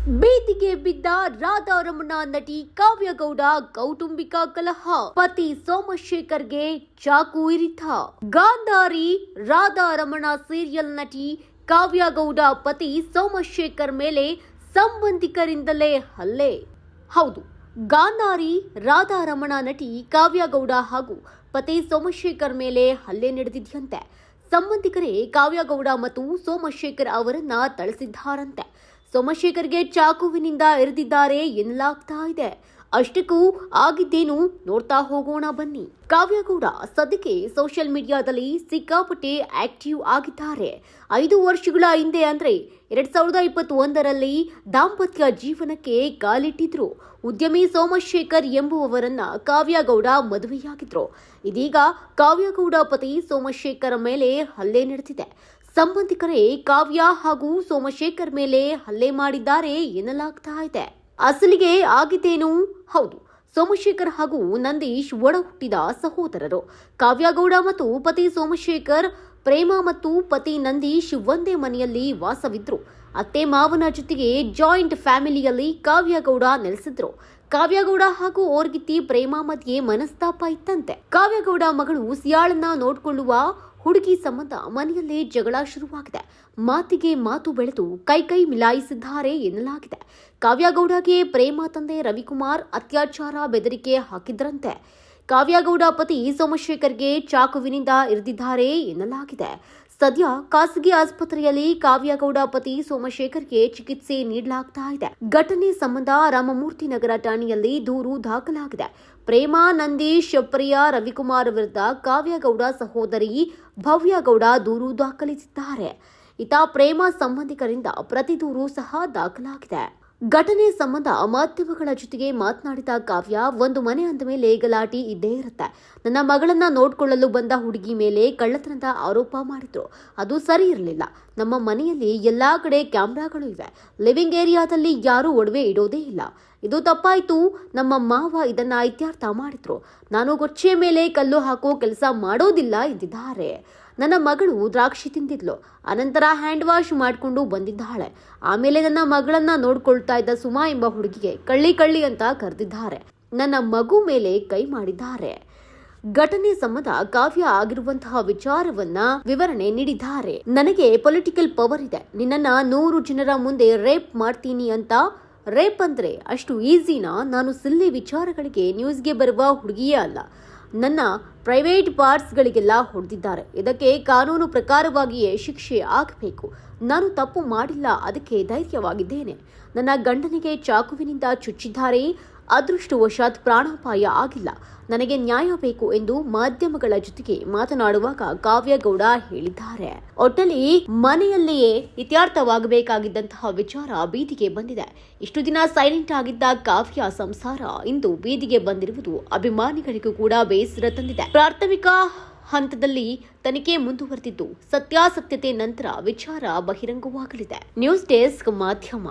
ಬೀದಿಗೆ ಬಿದ್ದ ರಾಧಾರಮಣ ನಟಿ ಕಾವ್ಯಗೌಡ ಕೌಟುಂಬಿಕ ಕಲಹ. ಪತಿ ಸೋಮಶೇಖರ್ಗೆ ಚಾಕು ಇರಿತ. ಗಾಂಧಾರಿ ರಾಧಾರಮಣ ಸೀರಿಯಲ್ ನಟಿ ಕಾವ್ಯಗೌಡ ಪತಿ ಸೋಮಶೇಖರ್ ಮೇಲೆ ಸಂಬಂಧಿಕರಿಂದಲೇ ಹಲ್ಲೆ. ಹೌದು, ಗಾಂಧಾರಿ ರಾಧಾರಮಣ ನಟಿ ಕಾವ್ಯಗೌಡ ಹಾಗೂ ಪತಿ ಸೋಮಶೇಖರ್ ಮೇಲೆ ಹಲ್ಲೆ ನಡೆದಿದೆಯಂತೆ. ಸಂಬಂಧಿಕರೇ ಕಾವ್ಯಗೌಡ ಮತ್ತು ಸೋಮಶೇಖರ್ ಅವರನ್ನ ಥಳಿಸಿದ್ದಾರಂತೆ. ಸೋಮಶೇಖರ್ಗೆ ಚಾಕುವಿನಿಂದ ಇರಿದಿದ್ದಾರೆ ಎನ್ನಲಾಗ್ತಾ ಇದೆ. ಅಷ್ಟಕ್ಕೂ ಆಗಿದ್ದೇನು ನೋಡ್ತಾ ಹೋಗೋಣ ಬನ್ನಿ. ಕಾವ್ಯಗೌಡ ಸದ್ಯಕ್ಕೆ ಸೋಷಿಯಲ್ ಮೀಡಿಯಾದಲ್ಲಿ ಸಿಕ್ಕಾಪಟ್ಟೆ ಆಕ್ಟಿವ್ ಆಗಿದ್ದಾರೆ. 5 ವರ್ಷಗಳ ಹಿಂದೆ ಅಂದ್ರೆ 2021ರಲ್ಲಿ ದಾಂಪತ್ಯ ಜೀವನಕ್ಕೆ ಕಾಲಿಟ್ಟಿದ್ರು. ಉದ್ಯಮಿ ಸೋಮಶೇಖರ್ ಎಂಬುವವರನ್ನ ಕಾವ್ಯಗೌಡ ಮದುವೆಯಾಗಿದ್ರು. ಇದೀಗ ಕಾವ್ಯಗೌಡ ಪತಿ ಸೋಮಶೇಖರ್ ಮೇಲೆ ಹಲ್ಲೆ ನಡೆದಿದೆ. ಸಂಬಂಧಿಕರೇ ಕಾವ್ಯ ಹಾಗೂ ಸೋಮಶೇಖರ್ ಮೇಲೆ ಹಲ್ಲೆ ಮಾಡಿದ್ದಾರೆ ಎನ್ನಲಾಗ್ತಾ ಇದೆ. ಅಸಲಿಗೆ ಆಗಿದ್ದೇನು? ಹೌದು, ಸೋಮಶೇಖರ್ ಹಾಗೂ ನಂದೀಶ್ ಒಡ ಹುಟ್ಟಿದ ಸಹೋದರರು. ಕಾವ್ಯಗೌಡ ಮತ್ತು ಪತಿ ಸೋಮಶೇಖರ್, ಪ್ರೇಮ ಮತ್ತು ಪತಿ ನಂದೀಶ್ ಒಂದೇ ಮನೆಯಲ್ಲಿ ವಾಸವಿದ್ರು. ಅತ್ತೆ ಮಾವನ ಜೊತೆಗೆ ಜಾಯಿಂಟ್ ಫ್ಯಾಮಿಲಿಯಲ್ಲಿ ಕಾವ್ಯಗೌಡ ನೆಲೆಸಿದ್ರು. ಕಾವ್ಯಗೌಡ ಹಾಗೂ ಓರ್ಗಿತ್ತಿ ಪ್ರೇಮ ಮಧ್ಯೆ ಮನಸ್ತಾಪ ಇತ್ತಂತೆ. ಕಾವ್ಯಗೌಡ ಮಗಳು ಸಿಯಾಳನ್ನ ನೋಡಿಕೊಳ್ಳುವ ಹುಡುಗಿ ಸಂಬಂಧ ಮನೆಯಲ್ಲೇ ಜಗಳ ಶುರುವಾಗಿದೆ. ಮಾತಿಗೆ ಮಾತು ಬೆಳೆದು ಕೈ ಮಿಲಾಯಿಸಿದ್ದಾರೆ ಎನ್ನಲಾಗಿದೆ. ಕಾವ್ಯಗೌಡಗೆ ಪ್ರೇಮ ತಂದೆ ರವಿಕುಮಾರ್ ಅತ್ಯಾಚಾರ ಬೆದರಿಕೆ ಹಾಕಿದ್ರಂತೆ. ಕಾವ್ಯಗೌಡ ಪತಿ ಸೋಮಶೇಖರ್ಗೆ ಚಾಕುವಿನಿಂದ ಇರಿದಿದ್ದಾರೆ ಎನ್ನಲಾಗಿದೆ. ಸದ್ಯ ಖಾಸಗಿ ಆಸ್ಪತ್ರೆಯಲ್ಲಿ ಕಾವ್ಯಗೌಡ ಪತಿ ಸೋಮಶೇಖರ್ಗೆ ಚಿಕಿತ್ಸೆ ನೀಡಲಾಗ್ತಾ ಇದೆ. ಘಟನೆ ಸಂಬಂಧ ರಾಮಮೂರ್ತಿ ನಗರ ಠಾಣೆಯಲ್ಲಿ ದೂರು ದಾಖಲಾಗಿದೆ. ಪ್ರೇಮ, ನಂದೀಶ್, ಪ್ರಿಯಾ, ರವಿಕುಮಾರ್ ವಿರುದ್ಧ ಕಾವ್ಯಗೌಡ ಸಹೋದರಿ ಭವ್ಯಗೌಡ ದೂರು ದಾಖಲಿಸಿದ್ದಾರೆ. ಪ್ರೇಮ ಸಂಬಂಧಿಕರಿಂದ ಪ್ರತಿ ದೂರು ಸಹ ದಾಖಲಾಗಿದೆ. ಘಟನೆ ಸಂಬಂಧ ಮಾಧ್ಯಮಗಳ ಜೊತೆಗೆ ಮಾತನಾಡಿದ ಕಾವ್ಯ, ಒಂದು ಮನೆ ಅಂದ ಮೇಲೆ ಗಲಾಟೆ ಇದ್ದೇ ಇರುತ್ತೆ. ನನ್ನ ಮಗಳನ್ನ ನೋಡ್ಕೊಳ್ಳಲು ಬಂದ ಹುಡುಗಿ ಮೇಲೆ ಕಳ್ಳತನದ ಆರೋಪ ಮಾಡಿದ್ರು. ಅದು ಸರಿ ಇರಲಿಲ್ಲ. ನಮ್ಮ ಮನೆಯಲ್ಲಿ ಎಲ್ಲಾ ಕಡೆ ಕ್ಯಾಮ್ರಾಗಳು ಇವೆ. ಲಿವಿಂಗ್ ಏರಿಯಾದಲ್ಲಿ ಯಾರೂ ಒಡವೆ ಇಡೋದೇ ಇಲ್ಲ. ಇದು ತಪ್ಪಾಯ್ತು. ನಮ್ಮ ಮಾವ ಇದನ್ನ ಇತ್ಯರ್ಥ ಮಾಡಿದ್ರು. ನಾನು ಗೊಚ್ಚೆ ಮೇಲೆ ಕಲ್ಲು ಹಾಕೋ ಕೆಲಸ ಮಾಡೋದಿಲ್ಲ ಎಂದಿದ್ದಾರೆ. ನನ್ನ ಮಗಳು ದ್ರಾಕ್ಷಿ ತಿಂದಿದ್ಲು. ಅನಂತರ ಹ್ಯಾಂಡ್ ವಾಶ್ ಮಾಡಿಕೊಂಡು ಬಂದಿದ್ದಾಳೆ. ಆಮೇಲೆ ನನ್ನ ಮಗಳನ್ನ ನೋಡ್ಕೊಳ್ತಾ ಇದ್ದ ಸುಮಾ ಎಂಬ ಹುಡುಗಿಗೆ ಕಳ್ಳಿ ಅಂತ ಕರೆದಿದ್ದಾರೆ. ನನ್ನ ಮಗು ಮೇಲೆ ಕೈ ಮಾಡಿದ್ದಾರೆ. ಘಟನೆ ಸಂಬಂಧ ಕಾವ್ಯ ಆಗಿರುವಂತಹ ವಿಚಾರವನ್ನ ವಿವರಣೆ ನೀಡಿದ್ದಾರೆ. ನನಗೆ ಪೊಲಿಟಿಕಲ್ ಪವರ್ ಇದೆ. ನಿನ್ನನ್ನ 100 ಜನರ ಮುಂದೆ ರೇಪ್ ಮಾಡ್ತೀನಿ ಅಂತ. ರೇಪ್ ಅಂದ್ರೆ ಅಷ್ಟು ಈಸಿನಾ? ನಾನು ಸಿಲ್ಲಿ ವಿಚಾರಗಳಿಗೆ ನ್ಯೂಸ್ಗೆ ಬರುವ ಹುಡುಗಿಯೇ ಅಲ್ಲ. ನನ್ನ ಪ್ರೈವೇಟ್ ಪಾರ್ಟ್ಸ್ಗಳಿಗೆಲ್ಲ ಹೊಡೆದಿದ್ದಾರೆ. ಇದಕ್ಕೆ ಕಾನೂನು ಪ್ರಕಾರವಾಗಿಯೇ ಶಿಕ್ಷೆ ಆಗಬೇಕು. ನಾನು ತಪ್ಪು ಮಾಡಿಲ್ಲ, ಅದಕ್ಕೆ ಧೈರ್ಯವಾಗಿದ್ದೇನೆ. ನನ್ನ ಗಂಡನಿಗೆ ಚಾಕುವಿನಿಂದ ಚುಚ್ಚಿದ್ದಾರೆ. ಅದೃಷ್ಟವಶಾತ್ ಪ್ರಾಣಾಪಾಯ ಆಗಿಲ್ಲ. ನನಗೆ ನ್ಯಾಯ ಬೇಕು ಎಂದು ಮಾಧ್ಯಮಗಳ ಜೊತೆಗೆ ಮಾತನಾಡುವಾಗ ಕಾವ್ಯಗೌಡ ಹೇಳಿದ್ದಾರೆ. ಒಟ್ಟಲ್ಲಿ ಮನೆಯಲ್ಲಿಯೇ ಇತ್ಯರ್ಥವಾಗಬೇಕಾಗಿದ್ದಂತಹ ವಿಚಾರ ಬೀದಿಗೆ ಬಂದಿದೆ. ಇಷ್ಟು ದಿನ ಸೈಲೆಂಟ್ ಆಗಿದ್ದ ಕಾವ್ಯ ಸಂಸಾರ ಇಂದು ಬೀದಿಗೆ ಬಂದಿರುವುದು ಅಭಿಮಾನಿಗಳಿಗೂ ಕೂಡ ಬೇಸರ ತಂದಿದೆ. ಪ್ರಾಥಮಿಕ ಹಂತದಲ್ಲಿ ತನಿಖೆ ಮುಂದುವರೆದಿದ್ದು ಸತ್ಯಾಸತ್ಯತೆ ನಂತರ ವಿಚಾರ ಬಹಿರಂಗವಾಗಲಿದೆ. ನ್ಯೂಸ್ ಡೆಸ್ಕ್ ಮಾಧ್ಯಮ.